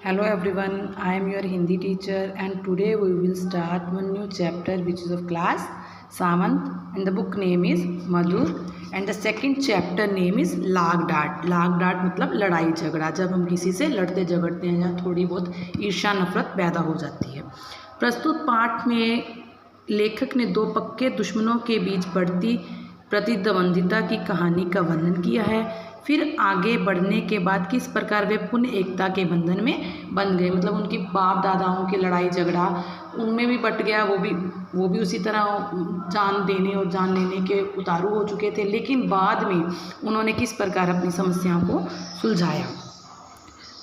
Hello everyone, I am your Hindi teacher and today we will start one new chapter which is of class 7th and the book name is Madhur and the second chapter name is लाग डांट। लाग डांट मतलब लड़ाई झगड़ा, जब हम किसी से लड़ते झगड़ते हैं या थोड़ी बहुत ईर्ष्या नफरत पैदा हो जाती है। प्रस्तुत पाठ में लेखक ने दो पक्के दुश्मनों के बीच बढ़ती प्रतिद्वंदिता की कहानी का वर्णन किया है। फिर आगे बढ़ने के बाद किस प्रकार वे पुनः एकता के बंधन में बंध गए, मतलब उनकी बाप दादाओं की लड़ाई झगड़ा उनमें भी बट गया, वो भी उसी तरह जान देने और जान लेने के उतारू हो चुके थे, लेकिन बाद में उन्होंने किस प्रकार अपनी समस्याओं को सुलझाया।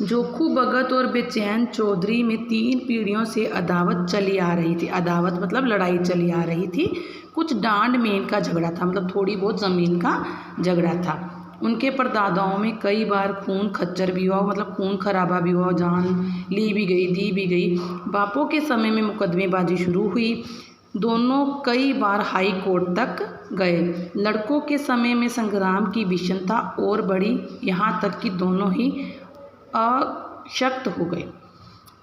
जोखू भगत और बेचैन चौधरी में 3 पीढ़ियों से अदावत चली आ रही थी। अदावत मतलब लड़ाई चली आ रही थी। कुछ डांड मेन का झगड़ा था, मतलब थोड़ी बहुत ज़मीन का झगड़ा था। उनके परदादाओं में कई बार खून खच्चर भी हुआ, मतलब खून खराबा भी हुआ, जान ली भी गई, दी भी गई। बापों के समय में मुकदमेबाजी शुरू हुई, दोनों कई बार हाई कोर्ट तक गए। लड़कों के समय में संग्राम की भीषणता और बढ़ी, यहाँ तक कि दोनों ही अशक्त हो गए।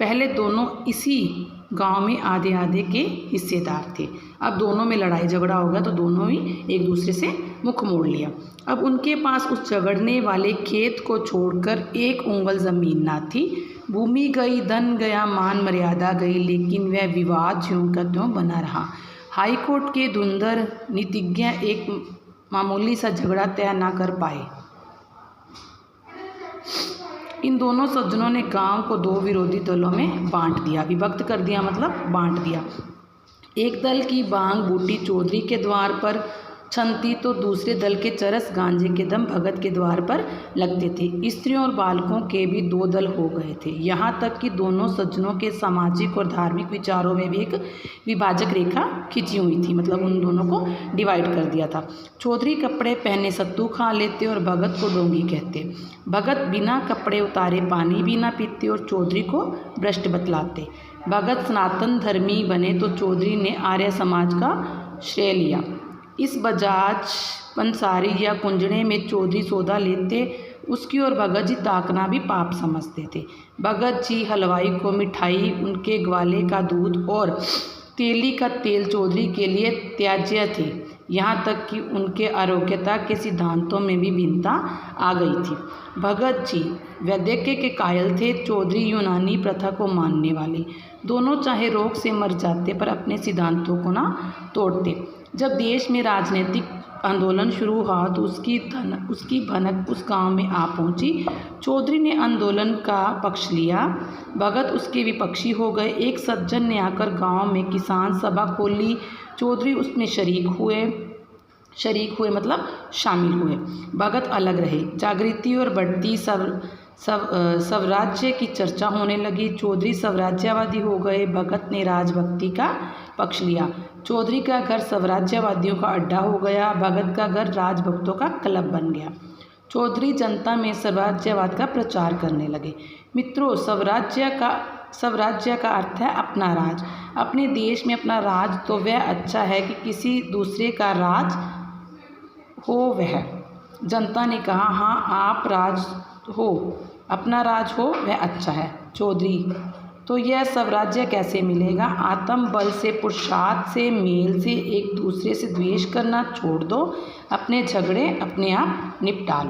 पहले दोनों इसी गांव में आधे आधे के हिस्सेदार थे, अब दोनों में लड़ाई झगड़ा हो गया तो दोनों ही एक दूसरे से मुख मोड़ लिया। अब उनके पास उस झगड़ने वाले खेत को छोड़कर 1 उंगल ज़मीन ना थी। भूमि गई, धन गया, मान मर्यादा गई, लेकिन वह विवाद ज्यों का त्यों बना रहा। हाईकोर्ट के धुंधर नीतिज्ञ एक मामूली सा झगड़ा तय ना कर पाए। इन दोनों सज्जनों ने गांव को 2 विरोधी दलों में बांट दिया, विभक्त कर दिया, मतलब बांट दिया। एक दल की बांग बूटी चौधरी के द्वार पर छनती तो दूसरे दल के चरस गांजे के दम भगत के द्वार पर लगते थे। स्त्रियों और बालकों के भी 2 दल हो गए थे, यहाँ तक कि दोनों सज्जनों के सामाजिक और धार्मिक विचारों में भी एक विभाजक रेखा खिंची हुई थी, मतलब उन दोनों को डिवाइड कर दिया था। चौधरी कपड़े पहने सत्तू खा लेते और भगत को डोंगी कहते। भगत बिना कपड़े उतारे पानी भी ना पीते और चौधरी को भ्रष्ट बतलाते। भगत सनातन धर्मी बने तो चौधरी ने आर्य समाज का श्रेय लिया। इस बजाज पंसारी या कुंजड़े में चौधरी सौदा लेते, उसकी और भगत जी ताकना भी पाप समझते थे। भगत जी हलवाई को मिठाई, उनके ग्वाले का दूध और तेली का तेल चौधरी के लिए त्याज्य थे, यहाँ तक कि उनके आरोग्यता के सिद्धांतों में भी भिन्नता आ गई थी। भगत जी वैद्यज्ञ के कायल थे, चौधरी यूनानी प्रथा को मानने वाले। दोनों चाहे रोग से मर जाते पर अपने सिद्धांतों को ना तोड़ते। जब देश में राजनीतिक आंदोलन शुरू हुआ तो उसकी भनक उस गांव में आ पहुंची। चौधरी ने आंदोलन का पक्ष लिया, भगत उसके विपक्षी हो गए। एक सज्जन ने आकर गांव में किसान सभा खोली, चौधरी उसमें शरीक हुए मतलब शामिल हुए। भगत अलग रहे। जागृति और बढ़ती स्वराज्य की चर्चा होने लगी। चौधरी स्वराज्यवादी हो गए, भगत ने राजभक्ति का पक्ष लिया। चौधरी का घर स्वराज्यवादियों का अड्डा हो गया, भगत का घर राजभक्तों का क्लब बन गया। चौधरी जनता में स्वराज्यवाद का प्रचार करने लगे। मित्रों, स्वराज्य का अर्थ है अपना राज। अपने देश में अपना राज तो वह अच्छा है कि किसी दूसरे का राज हो वह। जनता ने कहा, हाँ आप राज हो, अपना राज हो वह अच्छा है। चौधरी, तो यह स्वराज्य कैसे मिलेगा? आत्म बल से, पुरुषार्थ से, मेल से, एक दूसरे से द्वेष करना छोड़ दो, अपने झगड़े अपने आप निपटा लो।